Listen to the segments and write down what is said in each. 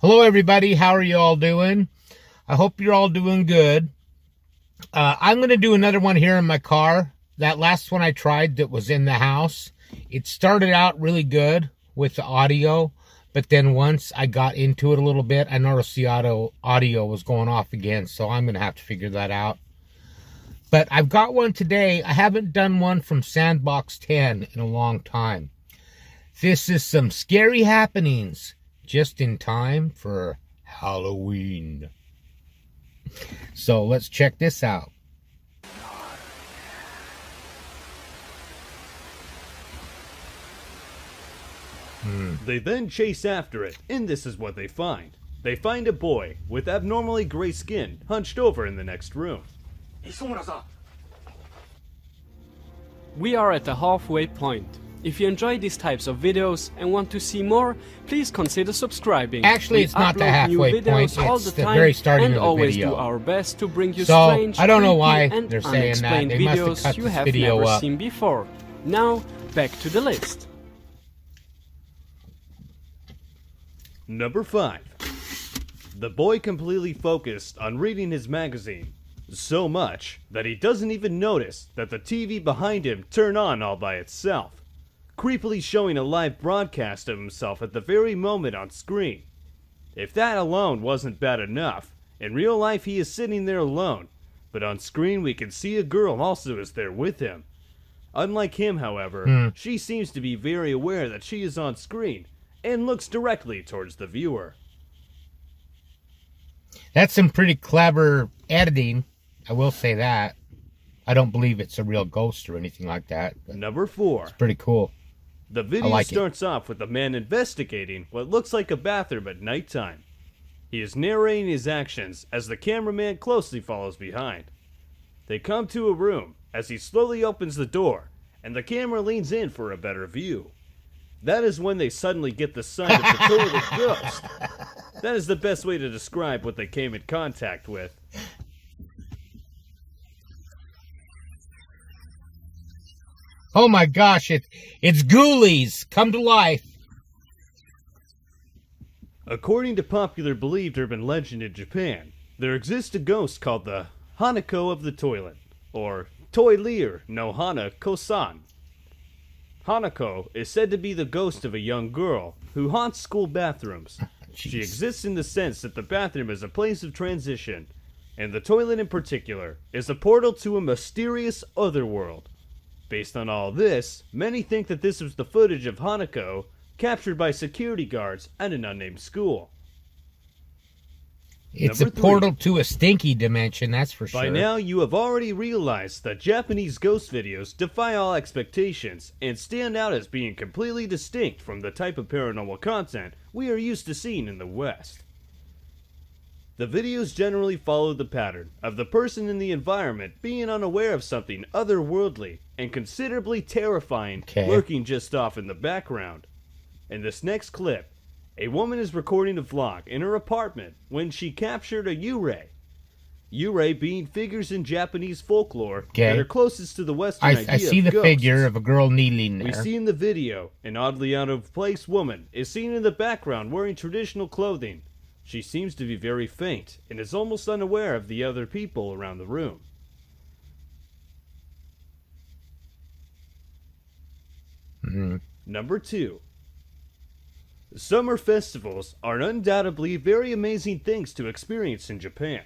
Hello everybody, how are you all doing? I hope you're all doing good. I'm going to do another one here in my car. That last one I tried that was in the house, it started out really good with the audio, but then once I got into it a little bit, I noticed the audio was going off again, so I'm going to have to figure that out. But I've got one today. I haven't done one from SANDBOXTEN in a long time. This is some scary happenings just in time for Halloween. So let's check this out. They then chase after it, and this is what they find. They find a boy with abnormally gray skin hunched over in the next room. We are at the halfway point. If you enjoy these types of videos and want to see more, please consider subscribing. Actually, it's not the halfway point, it's the very starting of the always video. Do our best to bring you So, strange, I don't know creepy, why and they're saying that. unexplained They must have videos cut you this have video never up. seen before. Now, back to the list. Number 5. The boy completely focused on reading his magazine. So much that he doesn't even notice that the TV behind him turned on all by itself, creepily showing a live broadcast of himself at the very moment on screen. If that alone wasn't bad enough, in real life he is sitting there alone, but on screen we can see a girl also is there with him. Unlike him, however, she seems to be very aware that she is on screen, and looks directly towards the viewer. That's some pretty clever editing, I will say that. I don't believe it's a real ghost or anything like that. Number 4. It's pretty cool. The video like starts off with a man investigating what looks like a bathroom at nighttime. He is narrating his actions as the cameraman closely follows behind. They come to a room as he slowly opens the door, and the camera leans in for a better view. That is when they suddenly get the sight of the toilet ghost. That is the best way to describe what they came in contact with. Oh my gosh, it's ghoulies come to life. According to popular believed urban legend in Japan, there exists a ghost called the Hanako of the toilet, or Toilir no Hana Kosan. Hanako is said to be the ghost of a young girl who haunts school bathrooms. She exists in the sense that the bathroom is a place of transition, and the toilet in particular is a portal to a mysterious otherworld. Based on all this, many think that this was the footage of Hanako captured by security guards at an unnamed school. It's Number a portal 3. to a stinky dimension, that's for sure. By now, you have already realized that Japanese ghost videos defy all expectations and stand out as being completely distinct from the type of paranormal content we are used to seeing in the West. The videos generally follow the pattern of the person in the environment being unaware of something otherworldly and considerably terrifying lurking just off in the background. In this next clip, a woman is recording a vlog in her apartment when she captured a yurei. Yurei being figures in Japanese folklore that are closest to the Western idea of I see the ghosts. figure of a girl kneeling there. We see in the video an oddly out-of-place woman is seen in the background wearing traditional clothing. She seems to be very faint and is almost unaware of the other people around the room. Number 2. Summer festivals are undoubtedly very amazing things to experience in Japan.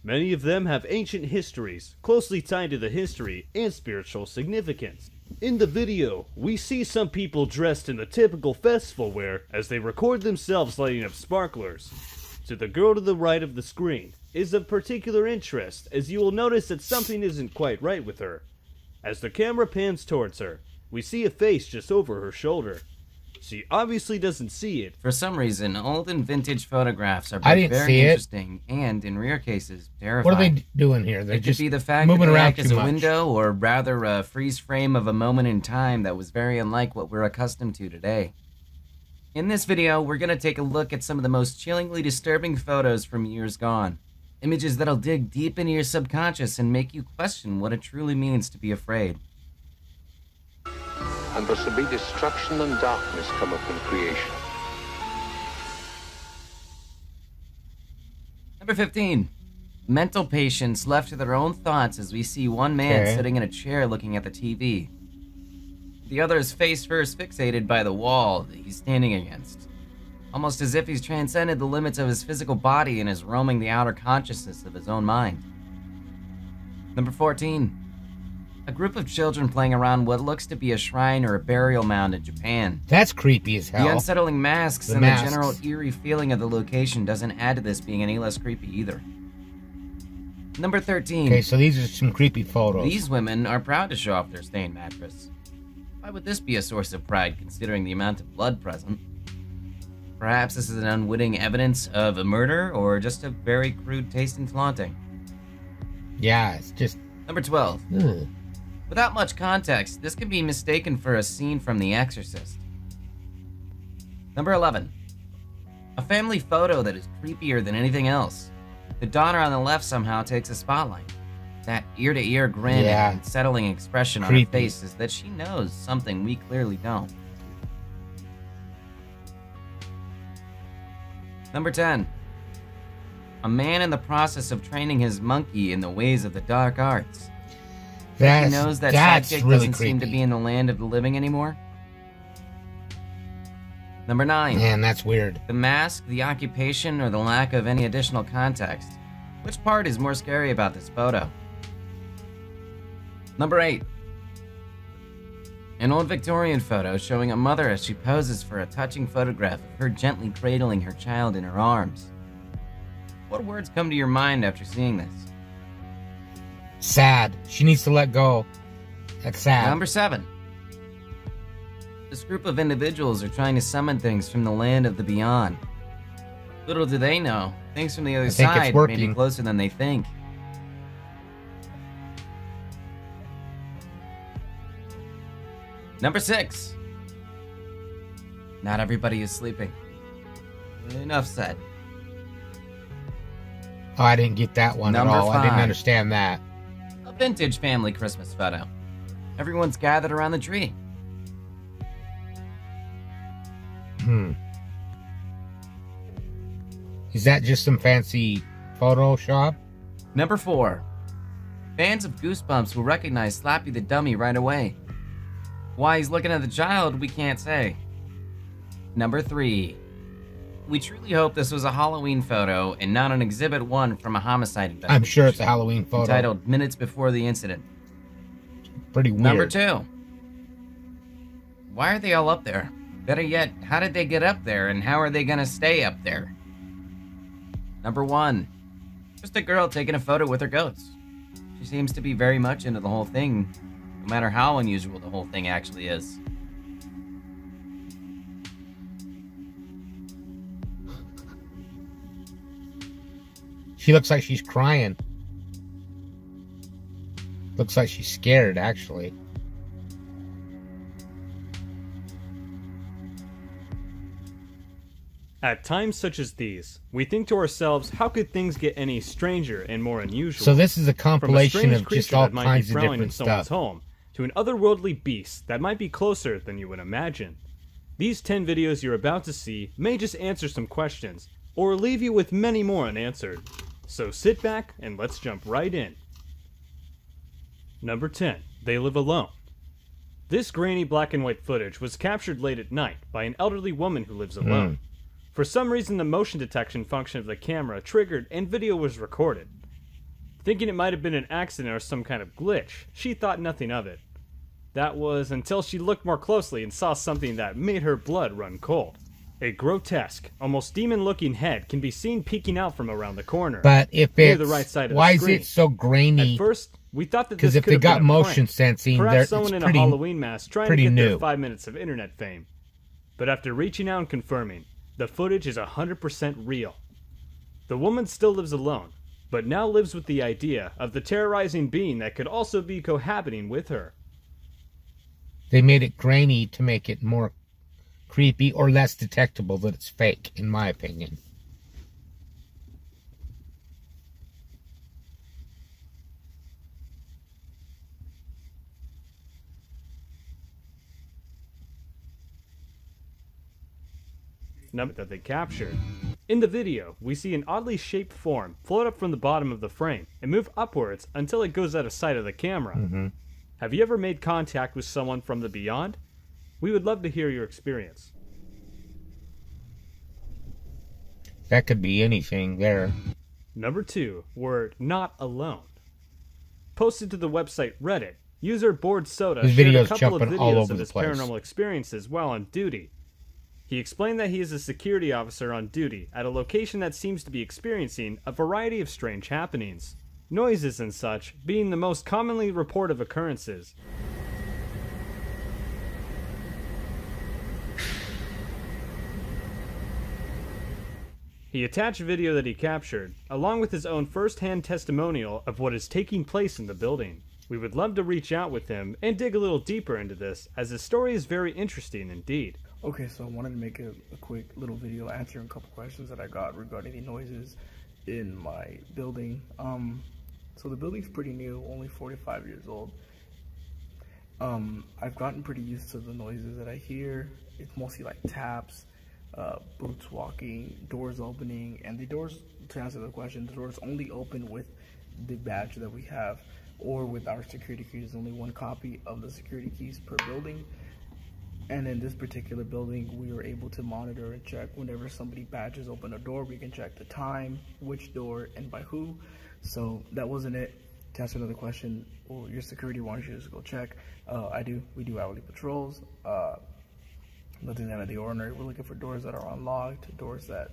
Many of them have ancient histories, closely tied to the history and spiritual significance. In the video, we see some people dressed in the typical festival wear as they record themselves lighting up sparklers. To the girl to the right of the screen is of particular interest, as you will notice that something isn't quite right with her. As the camera pans towards her, we see a face just over her shoulder. She obviously doesn't see it. For some reason, old and vintage photographs are both very interesting and, in rare cases, terrifying. What are they doing here? They're it just could be the fact moving that they around act as too a much. window, or rather a freeze frame of a moment in time that was very unlike what we're accustomed to today. In this video, we're going to take a look at some of the most chillingly disturbing photos from years gone. Images that'll dig deep into your subconscious and make you question what it truly means to be afraid. and there shall be destruction and darkness come upon creation. Number 15. Mental patients left to their own thoughts as we see one man sitting in a chair looking at the TV. The other is face first fixated by the wall that he's standing against, almost as if he's transcended the limits of his physical body and is roaming the outer consciousness of his own mind. Number 14. A group of children playing around what looks to be a shrine or a burial mound in Japan. That's creepy as hell. The unsettling masks and the general eerie feeling of the location doesn't add to this being any less creepy either. Number 13. Okay, so these are some creepy photos. These women are proud to show off their stained mattress. Why would this be a source of pride considering the amount of blood present? Perhaps this is an unwitting evidence of a murder or just a very crude taste in flaunting. Yeah, it's just... Number 12. Ugh. Without much context, this can be mistaken for a scene from The Exorcist. Number 11. A family photo that is creepier than anything else. The daughter on the left somehow takes a spotlight. That ear-to-ear grin and unsettling expression on her face is that she knows something we clearly don't. Number 10. A man in the process of training his monkey in the ways of the dark arts. He knows that sidekick really doesn't seem to be in the land of the living anymore. Number 9. Man, that's weird. The mask, the occupation, or the lack of any additional context. Which part is more scary about this photo? Number 8. An old Victorian photo showing a mother as she poses for a touching photograph of her gently cradling her child in her arms. What words come to your mind after seeing this? Sad. She needs to let go. That's sad. Number 7. This group of individuals are trying to summon things from the land of the beyond. Little do they know, things from the other side may be closer than they think. Number 6. Not everybody is sleeping. Enough said. Oh, I didn't get that one Number at all. 5. I didn't understand that. A vintage family Christmas photo. Everyone's gathered around the tree. Is that just some fancy Photoshop? Number 4. Fans of Goosebumps will recognize Slappy the Dummy right away. Why he's looking at the child, we can't say. Number 3. We truly hope this was a Halloween photo and not an Exhibit 1 from a homicide investigation. I'm sure it's a Halloween photo. Entitled Minutes Before the Incident. Pretty weird. Number 2. Why are they all up there? Better yet, how did they get up there and how are they gonna stay up there? Number 1. Just a girl taking a photo with her goats. She seems to be very much into the whole thing, no matter how unusual the whole thing actually is. She looks like she's crying. Looks like she's scared, actually. At times such as these, we think to ourselves, how could things get any stranger and more unusual? So this is a compilation of just all that might kinds be of prowling different in someone's stuff. home, to an otherworldly beast that might be closer than you would imagine. These 10 videos you're about to see may just answer some questions, or leave you with many more unanswered. So sit back and let's jump right in. Number 10. They live alone. This grainy black and white footage was captured late at night by an elderly woman who lives alone. For some reason, the motion detection function of the camera triggered and video was recorded. Thinking it might have been an accident or some kind of glitch, she thought nothing of it. That was until she looked more closely and saw something that made her blood run cold. A grotesque, almost demon-looking head can be seen peeking out from around the corner. But if near it's, the right side of why the screen. is it so grainy? At first, we thought that Because this if could they have got been a motion prank. sensing, Perhaps someone it's in pretty, a Halloween mask trying to pretty get new. their 5 minutes of internet fame. But after reaching out and confirming, the footage is 100% real. The woman still lives alone, but now lives with the idea of the terrorizing being that could also be cohabiting with her. They made it grainy to make it more creepy or less detectable that it's fake, in my opinion. number that they captured. In the video, we see an oddly shaped form float up from the bottom of the frame and move upwards until it goes out of sight of the camera. Have you ever made contact with someone from the beyond? We would love to hear your experience. That could be anything there. Number 2, we're not alone. Posted to the website Reddit, user Bored Soda His shared a video's couple of jumping all videos over of the his place. paranormal experiences while on duty. He explained that he is a security officer on duty at a location that seems to be experiencing a variety of strange happenings. Noises and such being the most commonly reported occurrences. He attached a video that he captured, along with his own first-hand testimonial of what is taking place in the building. We would love to reach out with him and dig a little deeper into this, as his story is very interesting indeed. Okay, so I wanted to make a quick little video answering a couple questions that I got regarding the noises in my building. So the building's pretty new, only 45 years old. I've gotten pretty used to the noises that I hear. It's mostly like taps, boots walking, doors opening, and the doors, to answer the question, the doors only open with the badge that we have, or with our security keys. There's only one copy of the security keys per building. And in this particular building, we were able to monitor and check whenever somebody badges open a door. We can check the time, which door, and by who. So that wasn't it. To answer another question, well, your security wants you to go check. We do hourly patrols. Nothing out of the ordinary. We're looking for doors that are unlocked, doors that,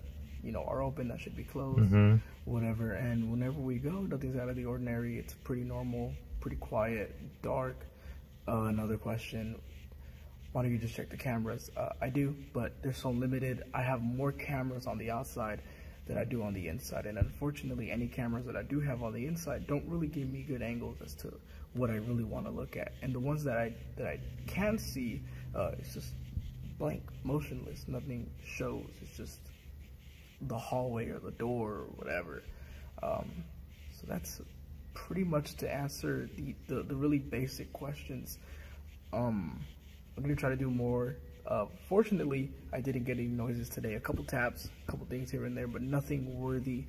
are open, that should be closed, whatever. And whenever we go, nothing's out of the ordinary. It's pretty normal, pretty quiet, dark. Another question, why don't you just check the cameras? I do, but they're so limited. I have more cameras on the outside than I do on the inside. And unfortunately, any cameras that I do have on the inside don't really give me good angles as to what I really want to look at. And the ones that I can see, it's just blank, motionless. Nothing shows. It's just the hallway or the door or whatever. So that's pretty much to answer the really basic questions. I'm gonna try to do more. Fortunately, I didn't get any noises today. A couple taps, a couple things here and there, but nothing worthy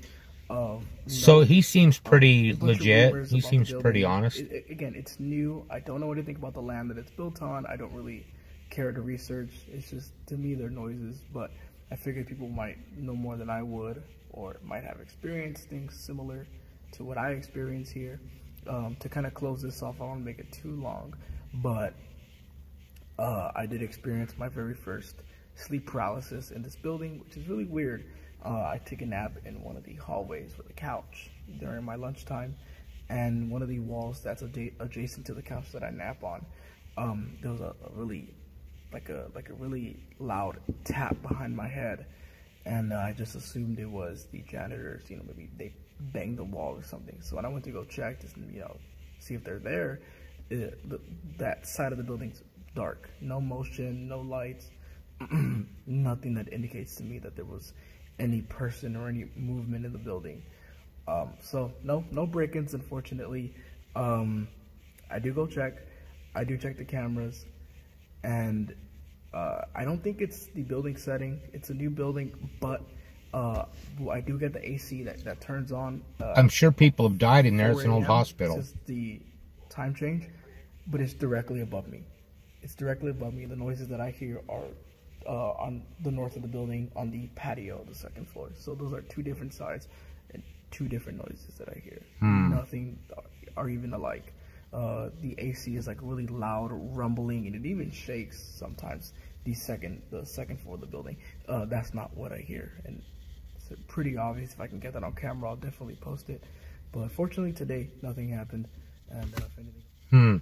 of. So he seems pretty legit. He seems pretty honest. Again, it's new. I don't know anything about the land that it's built on. I don't really care to research. It's just, to me, they're noises, but I figured people might know more than I would, or might have experienced things similar to what I experience here. To kind of close this off, I don't want to make it too long, but I did experience my very first sleep paralysis in this building, which is really weird. I took a nap in one of the hallways with a couch during my lunchtime, and one of the walls that's adjacent to the couch that I nap on, there was a really really loud tap behind my head, and I just assumed it was the janitors. Maybe they banged the wall or something. So when I went to go check to see if they're there, that side of the building's dark, no motion, no lights, nothing that indicates to me that there was any person or any movement in the building. So no break-ins, unfortunately. I do go check. I do check the cameras, and I don't think it's the building setting. It's a new building, but I do get the AC that turns on. I'm sure people have died in there. It's an old hospital. It's just the time change, but it's directly above me. It's directly above me. The noises that I hear are on the north of the building, on the patio, the second floor. So those are two different sides and two different noises that I hear. Nothing are even alike. The AC is like really loud, rumbling, and it even shakes sometimes. The second floor of the building. That's not what I hear, and it's pretty obvious. If I can get that on camera, I'll definitely post it. But unfortunately, today nothing happened, and if anything.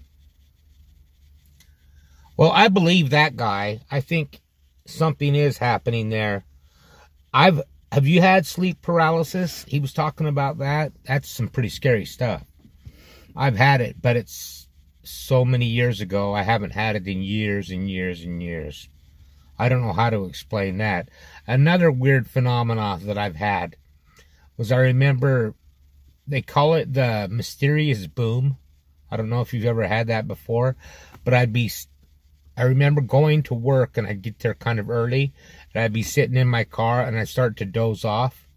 Well, I believe that guy. I think something is happening there. Have you had sleep paralysis? He was talking about that. That's some pretty scary stuff. I've had it, but it's so many years ago. I haven't had it in years and years and years. I don't know how to explain that. Another weird phenomena that I've had was, I remember they call it the mysterious boom. I don't know if you've ever had that before, but I'd be I remember going to work, and I'd get there kind of early, and I'd be sitting in my car, and I'd start to doze off.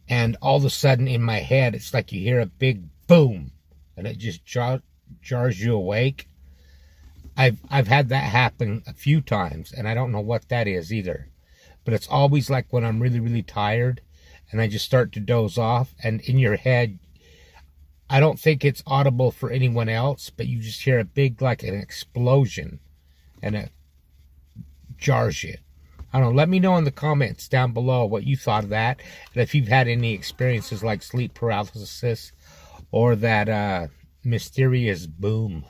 And all of a sudden, in my head, it's like you hear a big boom, and it just jars you awake. I've had that happen a few times, and I don't know what that is either. But it's always like when I'm really, really tired, and I just start to doze off, and in your head, I don't think it's audible for anyone else, but you just hear a big, like an explosion, and it jars you. I don't know, let me know in the comments down below what you thought of that, and if you've had any experiences like sleep paralysis, or that mysterious boom,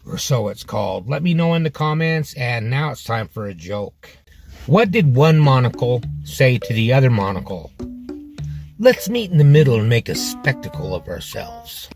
or so it's called. Let me know in the comments, and now it's time for a joke. What did one monocle say to the other monocle? Let's meet in the middle and make a spectacle of ourselves.